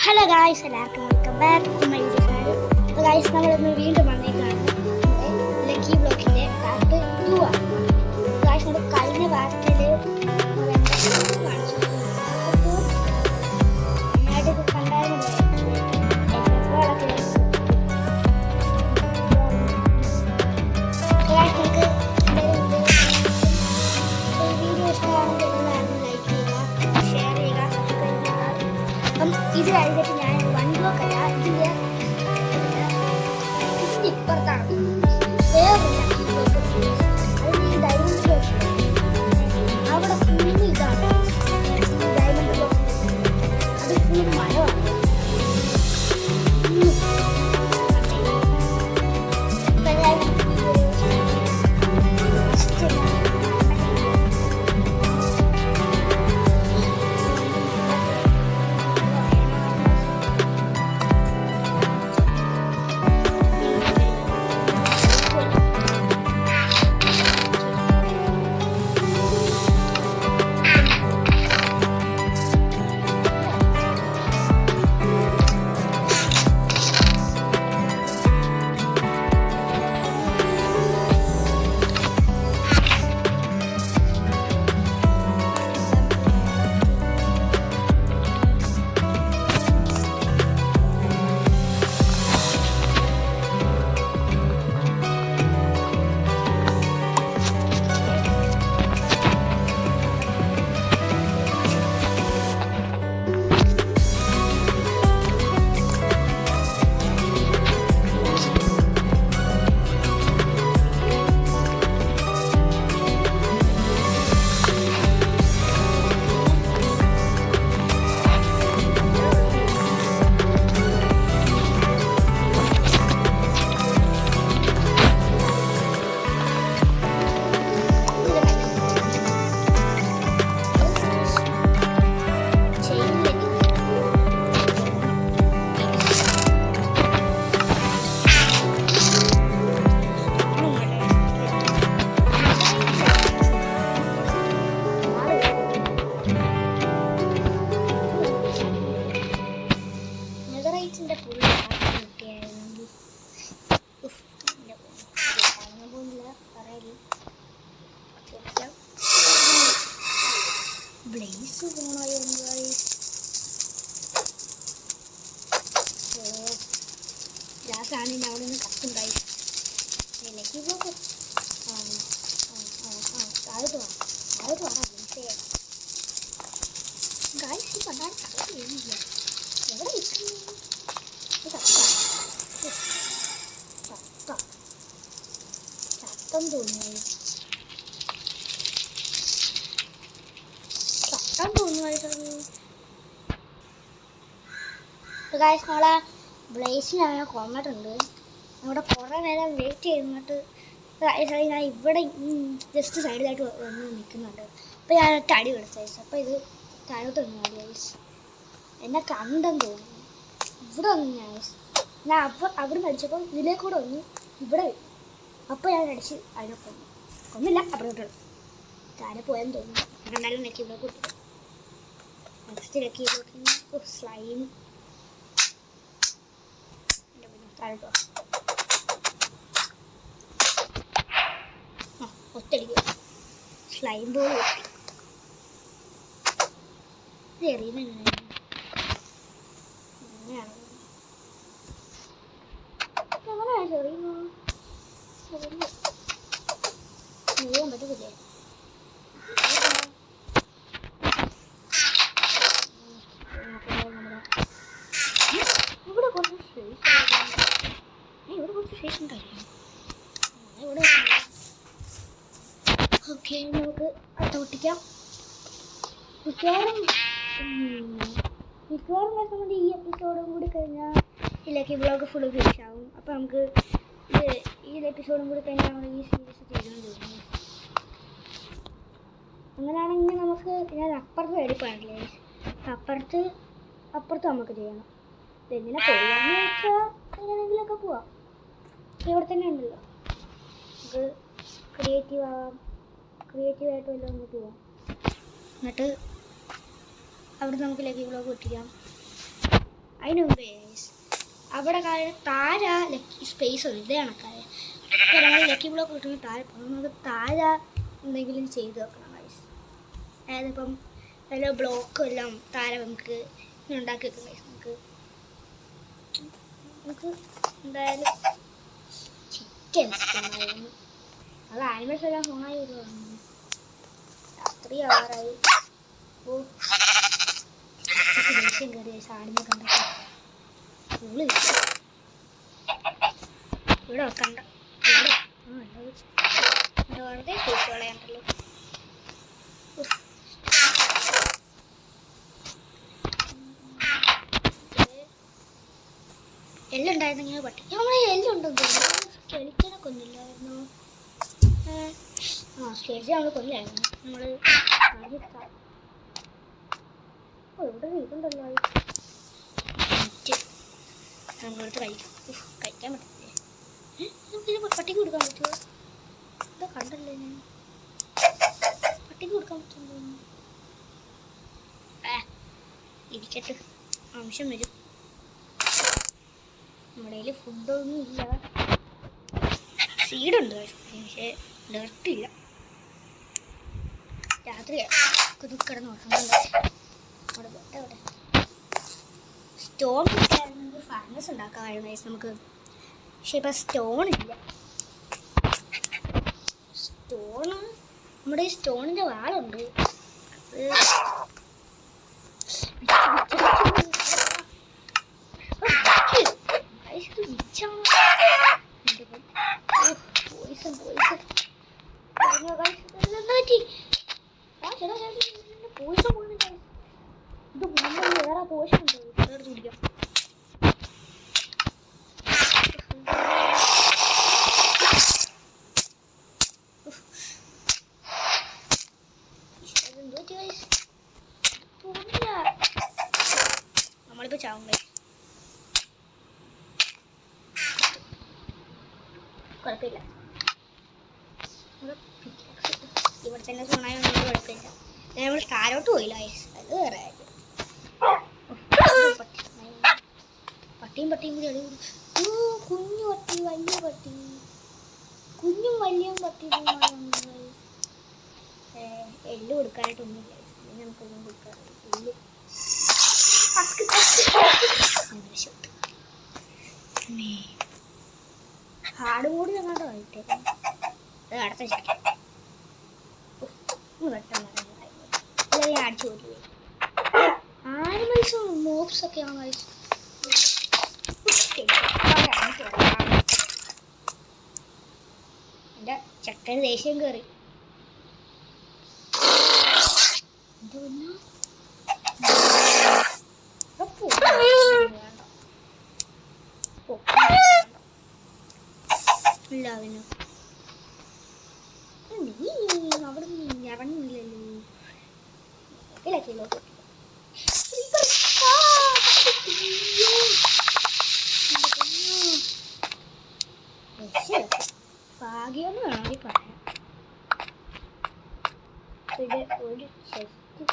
Hello guys, എല്ലാവർക്കും welcome back to my channel. അപ്പോൾ guys, നമ്മളിന്ന് വീണ്ടും വന്നേക്കാണ് ലക്കി ബ്ലോക്കിൻ്റെ പാർട്ട് 2 ആണ്. ഗായ്സ്, നമ്മൾ കഴിഞ്ഞ പാർട്ടിൽ നന്നായിട്ട് കണ്ടായിരുന്നു. വീഡിയോ ഇഷ്ടമാണെങ്കിൽ എല്ലാവരും ലൈക്ക് ചെയ്യുക, ഷെയർ ചെയ്യുക, സബ്സ്ക്രൈബ് ചെയ്യുക. അപ്പം ഇത് കഴിഞ്ഞിട്ട് ഞാൻ വൺ ബ്ലോക്ക് അല്ല, ഇതിൻ്റെ ഇപ്പുറത്താണ് വേറൊരു ബ്ലോക്ക്. അത് ഈ ഡയമണ്ട് ബ്ലോക്ക് അവിടെ ഫുള്ള് ഇതാണ്. ഡയമണ്ട് ബ്ലോക്ക് അത് ഫുള്ള് മരമാണ്. ബ്ലേസ് പോണായോ ഗ്യാസാണ് ഇനി അവിടെ നിന്ന് കത്തുണ്ടായി. ലക്കി ബ്ലോക്ക് താഴോട്ട് വേണം ഗായ്സ്. ഈ പണ്ടാണ് കത്ത് ചെയ്യുന്നില്ല. എവിടെ നിൽക്കുന്നു? ചത്തം തോന്നുന്നു. ഗായ്സ്, നമ്മളെ ബ്ലേസിനെ കൊന്നിട്ടുണ്ട്. നമ്മുടെ കുറേ നേരം വെയിറ്റ് ചെയ്തിട്ട് ഞാൻ ഇവിടെ ജസ്റ്റ് സൈഡിലായിട്ട് വന്ന് നിൽക്കുന്നുണ്ട്. അപ്പോൾ ഞാൻ അടി കൊടുത്ത ഗൈസ്. അപ്പോൾ ഇത് താഴോട്ട് വന്നു ഗൈസ്. എന്നെ കണ്ടെന്ന് തോന്നുന്നു. ഇവിടെ വന്നു ഞാൻ അവിടെ നിന്ന് അടിച്ചപ്പോൾ ഇതിലേക്കൂടെ വന്നു ഇവിടെ വരും. അപ്പോൾ ഞാൻ അടിച്ച് അതിനെ കൊന്നില്ല. അപ്പുറത്തോട്ട് താഴെ പോയെന്ന് തോന്നുന്നു. രണ്ടാലും നെക്കി ഇവിടെ കൂട്ടി. നെക്സ്റ്റ് ലക്കി ബ്ലോക്കിന് സ്ലൈം താഴോട്ടോ ഒത്തടിക്കുക. സ്ലൈം ബോൾ കിട്ടി. ഇത് എറിയുന്ന എങ്ങനെയാണ് ചെറിയുന്നു ചെയ്യാൻ പറ്റത്തില്ലേ? ഇവിടെ കുറച്ച് സ്പേസ് ഉണ്ടായിരുന്നു. ഓക്കെ, നമുക്ക് അടുത്ത് പൊട്ടിക്കാം. മിക്കവാറും നമ്മുടെ ഈ എപ്പിസോഡും കൂടി കഴിഞ്ഞാൽ ഇതിലേക്ക് ബ്ലോഗ് ഫുള്ള് ഫിനിഷ് ആവും. അപ്പോൾ നമുക്ക് ഈ എപ്പിസോഡും കൂടി കഴിഞ്ഞാൽ നമ്മൾ ഈ സീരീസ് ചെയ്യണം തോന്നുന്നു. അങ്ങനെയാണെങ്കിൽ നമുക്ക് ഞാൻ അപ്പുറത്ത് എടുപ്പാണല്ലേ. അപ്പുറത്ത് നമുക്ക് ചെയ്യണം. എങ്ങനെ പോകാമെന്ന് വെച്ചാൽ എങ്ങനെയെങ്കിലുമൊക്കെ പോവാം. ഇവിടെ തന്നെ ഉണ്ടല്ലോ, നമുക്ക് ക്രിയേറ്റീവായിട്ട് വല്ലതും നമുക്ക് പോവാം. എന്നിട്ട് അവിടെ നമുക്ക് ലക്കി ബ്ലോഗ് പൊട്ടിക്കാം. അതിന് മുമ്പേ അവിടെ താര സ്പേസ് ഉണ്ട് ഇതേ കണക്കായ ഇപ്പോൾ നമ്മൾ ലക്കി ബ്ലോക്ക് കിട്ടുന്ന താഴെ നമുക്ക് താഴെ എന്തെങ്കിലും ചെയ്ത് വെക്കണം ഗൈസ്. അതായത് ഇപ്പം വല്ല ബ്ലോക്കും എല്ലാം താഴെ നമുക്ക് ഉണ്ടാക്കി വെക്കാം ഗൈസ്. നമുക്ക് എന്തായാലും ചിക്കൻ അത് ആനിമൽസ് എല്ലാം ഫോണായി വരുവാണ്. രാത്രി ആവാറായി. ഓ ദേഷ്യം കയറിയ സാടിനെ കണ്ടപ്പോൾ ഫുള്ള് ഇവിടെ വെക്കണ്ട. വെറുതെ ഫേസ് കളയാണ്ടല്ലോ. എല്ലുണ്ടായിരുന്നെങ്കിൽ പട്ടി നമ്മളെ എല്ലുണ്ടെന്ന് തോന്നുന്നു. സ്കെലിറ്റനെ കൊന്നില്ലായിരുന്നു. സ്കെലിറ്റൻ നമ്മൾ കൊന്നില്ലായിരുന്നു. നമ്മൾ ഇവിടെ ഇതുണ്ടല്ലോ നമ്മളെടുത്ത് കഴിക്കാൻ പറ്റില്ലേ? നമുക്കിത് പട്ടിക്ക് കൊടുക്കാൻ പറ്റുമോ? ഇതാ കണ്ടല്ലേ ഞാൻ. പട്ടിക്ക് കൊടുക്കാൻ പറ്റുമോ? ഇരിക്കട്ടെ, ആവശ്യം വരും. നമ്മുടെ കയ്യിൽ ഫുഡൊന്നും ഇല്ല. സീഡുണ്ട് പക്ഷേ ഡർട്ടില്ല. രാത്രി കിടന്ന് ഉറങ്ങുന്നുണ്ട്. അവിടെ അവിടെ സ്റ്റോൺ കിട്ടായിരുന്നെങ്കിൽ ഫാനസ് ഉണ്ടാക്കാമായിരുന്നു നമുക്ക്. പക്ഷെ ഇപ്പം സ്റ്റോൺ ഇല്ല. സ്റ്റോണ് നമ്മുടെ ഈ സ്റ്റോണിൻ്റെ വാളുണ്ട്. വേറെ പോഷൻ ഉണ്ട് കുടിക്കാം. നമ്മളിപ്പോ ചാവും. കുഴപ്പമില്ല, ഇവിടെ തന്നെ സോണായൊന്നും കുഴപ്പമില്ല. നമ്മൾ താരോട്ട് പോയില്ല. അത് വേറെ പട്ടിയും കൂടി അടി കുഞ്ഞു പട്ടി വലിയ പട്ടി കുഞ്ഞും വലിയ പട്ടി എല്ല് കൊടുക്കാനായിട്ടൊന്നുമില്ല. നമുക്കൊന്നും കൊടുക്കാറില്ല. എല്ല് ഹാർഡ് മോഡ് ഞങ്ങളുടെ വായിട്ടേക്കാം. അത് അടുത്ത ശരിക്കും പെട്ടെന്ന് ഞാൻ അടിച്ചു പോയി. ആനിമൽസും മോബ്സ് ഒക്കെയാണ് കഴിച്ചു. എൻ്റെ ചക്കന് ദേഷ്യം കയറി. ഇല്ല അവന് നീ അവിടെ നിന്ന് ഇറങ്ങുന്നില്ലല്ലോ. ഇതിലൊക്കെയല്ലോ ഭാഗ്യമെന്ന് വേണമെങ്കിൽ പറയാം. ഇത് ഒരു ചെസ്റ്റ്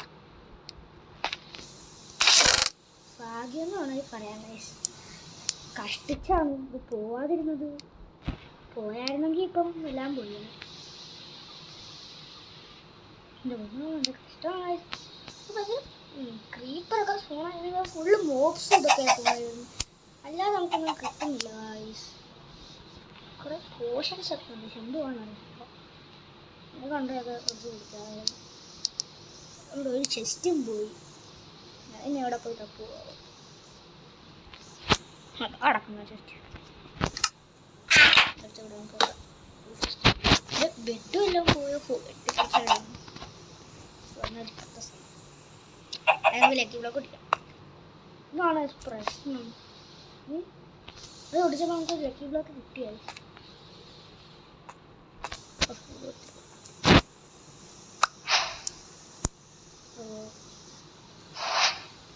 ഭാഗ്യമെന്ന് വേണമെങ്കിൽ പറയാം. കഷ്ടിച്ചാണ് ഇത് പോവാതിരുന്നത്. പോയായിരുന്നെങ്കിൽ ഇപ്പം എല്ലാം പോയി. എൻ്റെ കഷ്ടമായി. പക്ഷേ ക്രീപ്പറൊക്കെ ഫോണായിരുന്നു. ഫുള്ള് മോബ്സ് ഇതൊക്കെ പോയായിരുന്നു. അല്ലാതെ നമുക്കൊന്നും കിട്ടുന്നില്ല. കുറേ പോഷൻസ് ഒക്കെ ഉണ്ട്. എന്തുവാണ് ഇപ്പോൾ അത് കണ്ടത് കുറച്ച് കുടിക്കാമായിരുന്നു. അവിടെ ഒരു ചെസ്റ്റും പോയി. ഇനി എവിടെ പോയി തപ്പുക? അടക്കുന്ന ചെസ്റ്റ് ബെഡും എല്ലാം പോയോ? ലക്കി ബ്ലോക്ക് കുടിക്കാം. ഇതാണ് പ്രശ്നം. അത് കുടിച്ചപ്പോൾ നമുക്ക് ലക്കി ബ്ലോക്ക് കിട്ടിയായി.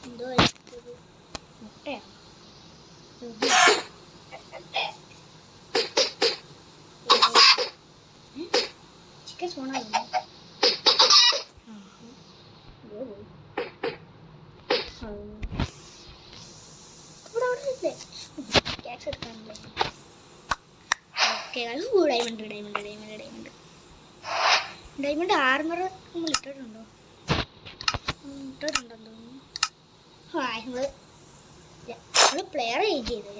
എന്തോ മുട്ടയാണ്. ചിക്കൻ സോണായിരുന്നു. ക്യാഷ് എടുക്കാനല്ലേ. Okay diamond diamond diamond diamond diamond armour നമ്മൾ ഇട്ടിട്ടുണ്ടോ? ഇട്ടിട്ടുണ്ടെന്ന് തോന്നുന്നു. ആ നമ്മൾ പ്ലെയർ ഏജ് ചെയ്ത്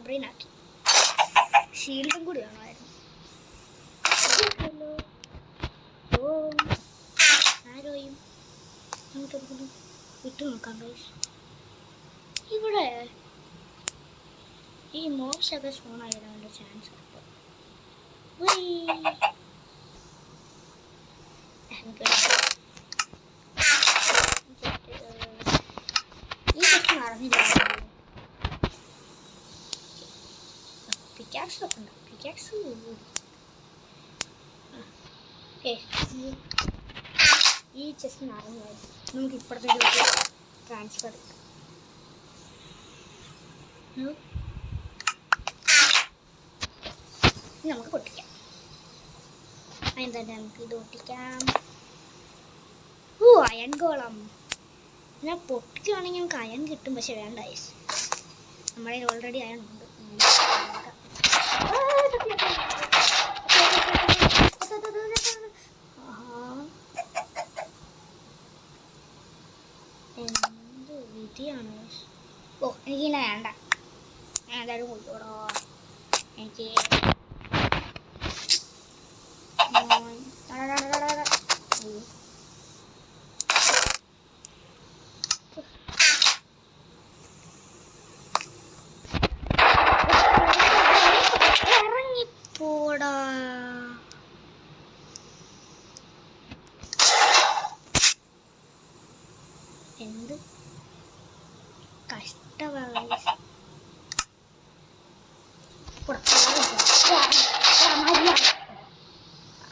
ബ്രെയിൻ ആക്കി. ഷീൽഡും കൂടി വേണമായിരുന്നു. ഓ ആരോയും നമുക്കെടുക്കുന്നു വിട്ടു നോക്കാം ഗൈസ്. ഇവിടെ ഈ മോബ്സൊക്കെ സ്പോൺ ആയതിനുള്ള ചാൻസ് ഉണ്ട്. ഈ ജസ്റ്റ് നടന്നില്ല. പിക്കാക്സ് ഒക്കെ ഉണ്ടോ? പിക്കാക്സ് ഈ ചെസ്റ്റ് നടന്നു. നമുക്ക് ഇപ്പുറത്തേക്ക് ട്രാൻസ്ഫർ ചെയ്യാം. നമുക്ക് പൊട്ടിക്കാം. എന്താ നമുക്ക് ഇത് പൊട്ടിക്കാം. അയൺ ഗോളം. ഞാൻ പൊട്ടിക്കുകയാണെങ്കിൽ നമുക്ക് അയൺ കിട്ടും. പക്ഷെ വേണ്ട ഐസ്, നമ്മുടെ ഓൾറെഡി അയൺ ഉണ്ട്. എന്ത് വിധിയാണ്. ഓ എനിക്കിങ്ങനെ വേണ്ട. ഞാൻ എന്തായാലും കൊണ്ടുപോടോ. എനിക്ക് ഇറങ്ങിപ്പോടാ. എന്ത് കഷ്ടമാണ്.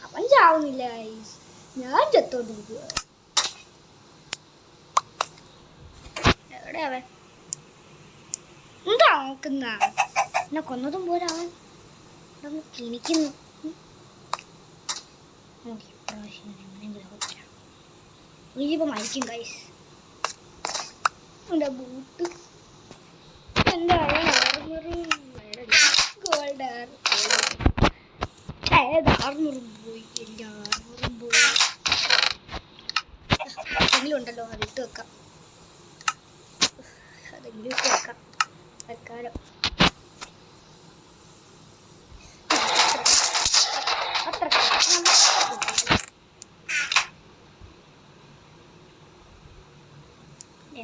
അവൻ ചാവുന്നില്ല ഗൈസ്, ഞാൻ ചത്തോണ്ടിരിക്കുക. എവിടെ അവൻ? എന്താ നോക്കുന്ന? എന്നെ കൊന്നതും പോലെ അവൻ കിണിക്കുന്നു. നമുക്ക് ഇപ്രാവശ്യം എങ്ങനെയെങ്കിലും പറ്റാം. ഇനിയിപ്പോൾ മരിക്കും ഗൈസ്. എൻ്റെ ബൂട്ട്, എൻ്റെ ഗോൾഡ് ആർമറും പോയി. എൻ്റെ ആർമറും പോയി. അതെങ്കിലും ഉണ്ടല്ലോ, അതിട്ട് വെക്കാം. അതെങ്കിലും ഇട്ട് വെക്കാം തൽക്കാലം. അത്ര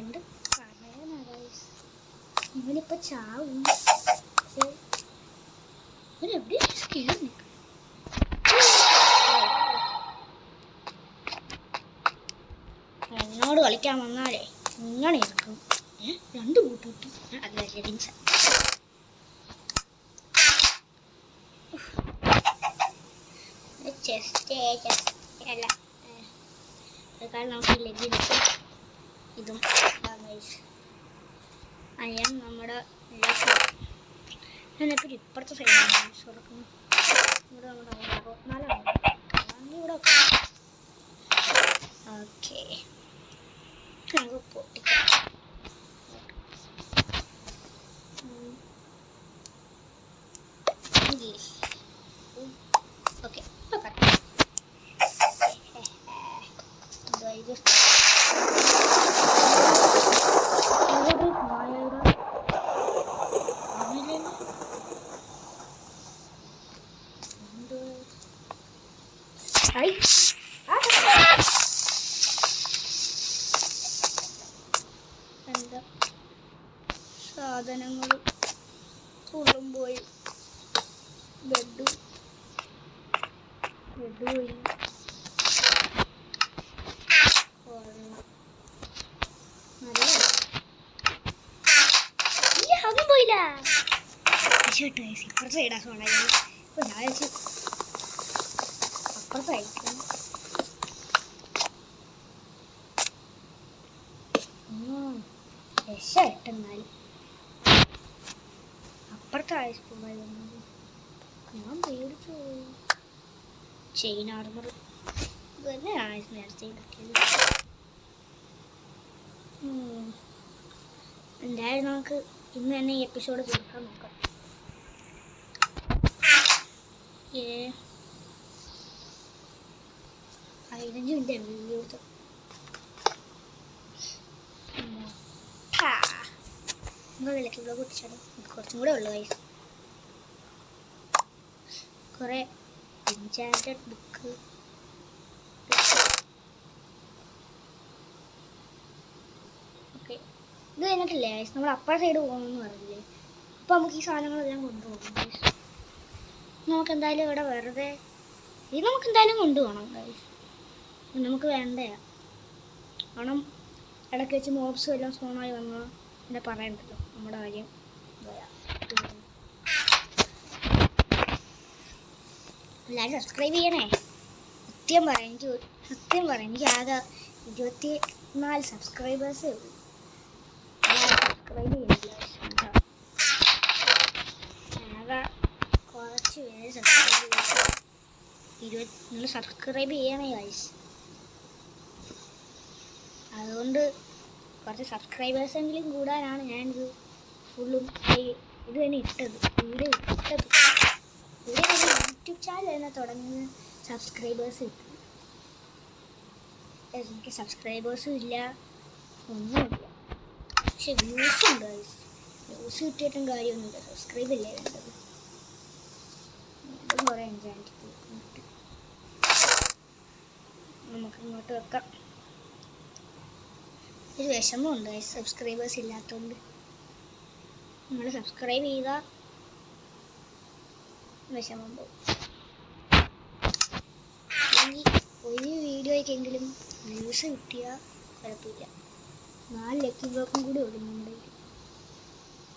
എന്ത് പറയാനാ. ഇവനിപ്പോൾ ചാവും. പക്ഷേ ഇവനെവിടെ സ്കിൽ നിൽക്കും. എന്നോട് കളിക്കാൻ വന്നാലേ ഇങ്ങനെ ഇരിക്കും. രണ്ട് ബൂട്ട് കിട്ടി. അല്ല ലെഗിൻസ്. ചെസ്റ്റ് അല്ല, കാരണം നമുക്ക് ലെഗിൻസ് ഇതും അയൺ നമ്മുടെ ഞാനിപ്പോൾ ഇപ്പുറത്തെ സൈഡാണ് തുറക്കുന്നത്. ഇവിടെ നമ്മുടെ ഇവിടെ ഓക്കെ നമുക്ക് പൊട്ടിക്കാം. ഓക്കെ എന്താ സാധനങ്ങൾ ഫുള്ളും പോയി. ബെഡ് പോയി. അതും പോയില്ല. ഇപ്പുറത്തെ സൈഡാ സോണായി. ഇപ്പൊ ഞാൻ വെച്ച് അപ്പുറത്തെ സൈഡ് രക്ഷമായിട്ടെന്നാലും അപ്പുറത്തെ ആയുസ് പോയി വന്നത് ഞാൻ പേടിച്ചു പോയി. ചെയിൻ ആർമർ തന്നെ ആയുസ് നേരത്തെ കിട്ടിയത്. എന്തായാലും നമുക്ക് ഇന്ന് തന്നെ ഈ എപ്പിസോഡ് തീർക്കാൻ നോക്കാം. 15 മിനിറ്റ് വീഡിയോ എടുത്തു. വിലക്ക് ബ്ലോഗ് പൊട്ടിച്ചാലും കുറച്ചും കൂടെ ഉള്ളു ഗൈസ്. കുറേ എൻചാന്റഡ് ബുക്ക് ഓക്കെ. ഇത് കഴിഞ്ഞിട്ടില്ലേ ഗൈസ്, നമ്മൾ അപ്പർ സൈഡ് പോകണമെന്ന് പറഞ്ഞില്ലേ? അപ്പോൾ നമുക്ക് ഈ സാധനങ്ങളെല്ലാം കൊണ്ടുപോകണം ഗൈസ്. നമുക്ക് എന്തായാലും ഇവിടെ വെറുതെ ഇത് നമുക്ക് എന്തായാലും കൊണ്ടുപോകണം ഗൈസ്. നമുക്ക് വേണ്ടയാ. കാരണം ഇടയ്ക്ക് വെച്ച് മോബ്സും എല്ലാം സ്പോണായി വന്നാൽ പിന്നെ പറയണ്ടല്ലോ നമ്മുടെ കാര്യം. എല്ലാവരും സബ്സ്ക്രൈബ് ചെയ്യണേ. സത്യം പറയാം, എനിക്ക് ആകെ 24 സബ്സ്ക്രൈബേഴ്സേ ഉള്ളൂ. സബ്സ്ക്രൈബ് ചെയ്യുന്നില്ല. ആകെ കുറച്ച് പേര് നിങ്ങൾ സബ്സ്ക്രൈബ് ചെയ്യണേ ഗൈസ്. അതുകൊണ്ട് കുറച്ച് സബ്സ്ക്രൈബേഴ്സെങ്കിലും കൂടാനാണ് ഞാനിത് ഫുള്ളും ഇത് തന്നെ ഇട്ടത്. വീഡിയോ യൂട്യൂബ് ചാനൽ തന്നെ തുടങ്ങുന്ന സബ്സ്ക്രൈബേഴ്സ് കിട്ടും. എനിക്ക് സബ്സ്ക്രൈബേഴ്സും ഇല്ല, ഒന്നുമില്ല. പക്ഷെ വ്യൂസ് ഉണ്ട് ഗൈസ്. വ്യൂസ് കിട്ടിയിട്ടും കാര്യമൊന്നുമില്ല, സബ്സ്ക്രൈബ് ഇല്ലേ വേണ്ടത്. അതും കുറേ എൻജോയ് നമുക്ക് ഇങ്ങോട്ട് വെക്കാം. ഒരു വിഷമമുണ്ട് ഗൈസ് സബ്സ്ക്രൈബേഴ്സ് ഇല്ലാത്തതുകൊണ്ട്. നിങ്ങൾ സബ്സ്ക്രൈബ് ചെയ്താൽ വിഷമം പോകും. അല്ലെങ്കിൽ ഒരു വീഡിയോയ്ക്കെങ്കിലും വ്യൂസ് കിട്ടിയാൽ കുഴപ്പമില്ല. 4 ലക്കി ബ്ലോക്കും കൂടി ഉള്ളു നമ്മുടെ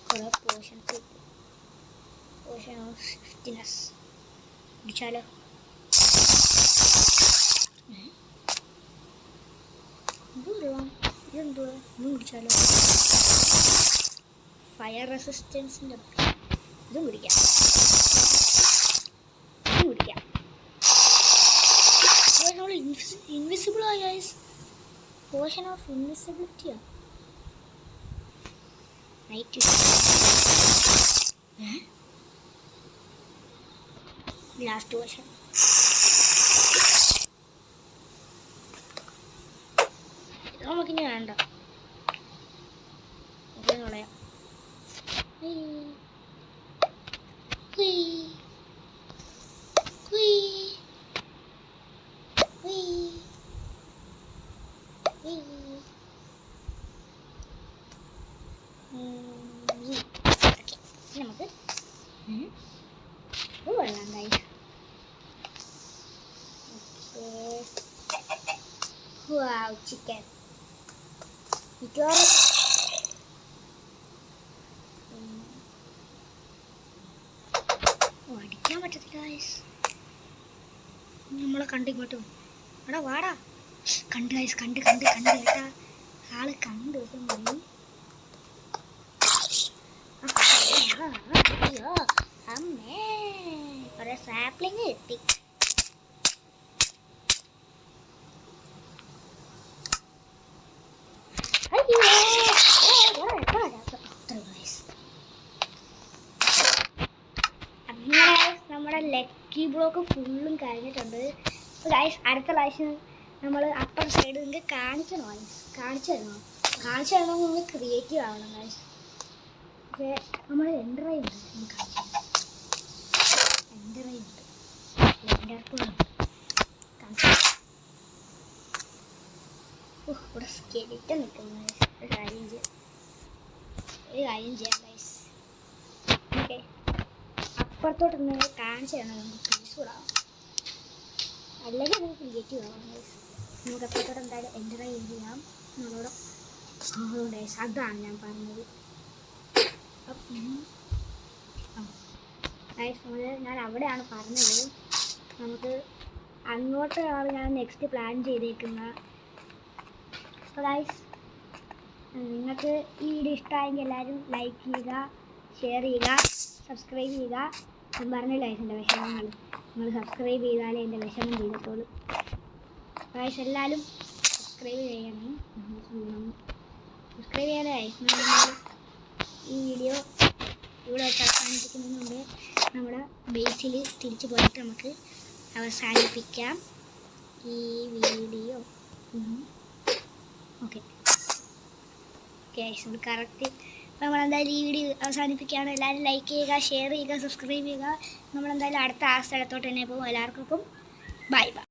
കുറേ പോർഷൻസ് കിട്ടും. പോർഷൻ ഓഫ് ഫിഫ്റ്റിനെസ് പിടിച്ചാലോ? ഇതെന്തുവാ? ഇതും പിടിച്ചാലോ? ഫയർ റെസിസ്റ്റൻസിൻ്റെ ഇതും പിടിക്കാം. നമ്മൾ ഇൻവിസിബിൾ ആയി ഗൈസ്. പോർഷൻ ഓഫ് ഇൻവിസിബിലിറ്റിയാ. Night last portion. ഇത് നമുക്കിനി വേണ്ട, കളയാം. നമുക്ക് വെള്ളം ഗൈസ്. വാവ്, ചിക്കൻ അടിക്കാൻ പറ്റത്തില്ല ഗൈസ്. നമ്മളെ കണ്ടിങ്ങോട്ട് എടാ വാടാ. കണ്ട് ഗൈസ്, കണ്ട് കേട്ടാ. ആള് കണ്ട് മതി. അമ്മേ കുറെ സാപ്ലിങ് കിട്ടി. നമ്മുടെ ലക്കി ബ്ലോക്ക് ഫുള്ളും കഴിഞ്ഞിട്ടുണ്ട്. അപ്പോൾ ഗൈസ് അടുത്ത പ്രാവശ്യം നമ്മൾ അപ്പർ സൈഡ് നിങ്ങൾക്ക് കാണിച്ചു തരണം. നിങ്ങൾ ക്രിയേറ്റീവ് ആവണം ഗൈസ്. പക്ഷേ നമ്മൾ എൻ്ററായി ഉണ്ട്, ഇവിടെ സ്കെലിറ്റൻ നിൽക്കുന്നത്. ഒരു കാര്യം ചെയ്യാം ഗൈസ്. ഓക്കെ, അപ്പുറത്തോട്ട് നിങ്ങൾ കാണിച്ചു തരണം. നമുക്ക് പീസ് കൂടാം, അല്ലെങ്കിൽ നമുക്ക് ക്രിയേറ്റീവ് ആവാം ഗൈസ്. നമുക്ക് അപ്പുറത്തോട്ട് എന്തായാലും എൻ്ററായി ചെയ്യാം നമ്മളോട്. ഗൈസ് അതാണ് ഞാൻ പറഞ്ഞത്. ഞാൻ അവിടെയാണ് പറഞ്ഞത്. നമുക്ക് അങ്ങോട്ടാണ് ഞാൻ നെക്സ്റ്റ് പ്ലാൻ ചെയ്തേക്കുന്നത്. അപ്പോൾ ഗൈസ് നിങ്ങൾക്ക് ഈ വീഡിയോ ഇഷ്ടമായെങ്കിൽ എല്ലാവരും ലൈക്ക് ചെയ്യുക, ഷെയർ ചെയ്യുക, സബ്സ്ക്രൈബ് ചെയ്യുക. ഞാൻ പറഞ്ഞില്ല എൻ്റെ വിഷമങ്ങൾ, നിങ്ങൾ സബ്സ്ക്രൈബ് ചെയ്താലേ എൻ്റെ വിഷമം ചെയ്തിട്ടുള്ളൂ. ഗൈസ് എല്ലാവരും സബ്സ്ക്രൈബ് ചെയ്യണം. സബ്സ്ക്രൈബ് ചെയ്യാനായി ഈ വീഡിയോ ഇവിടെ വെച്ച് അവസാനിപ്പിക്കുന്നതിന് മുമ്പേ നമ്മുടെ ബേസിൽ തിരിച്ചു പോയിട്ട് നമുക്ക് അവസാനിപ്പിക്കാം ഈ വീഡിയോ. ഓക്കെ നമ്മൾ കറക്റ്റ് നമ്മളെന്തായാലും ഈ വീഡിയോ അവസാനിപ്പിക്കുകയാണ്. എല്ലാവരും ലൈക്ക് ചെയ്യുക, ഷെയർ ചെയ്യുക, സബ്സ്ക്രൈബ് ചെയ്യുക. നമ്മളെന്തായാലും അടുത്ത ആ സ്ഥലത്തോട്ട് തന്നെ പോകും. എല്ലാവർക്കും ബൈ ബൈ.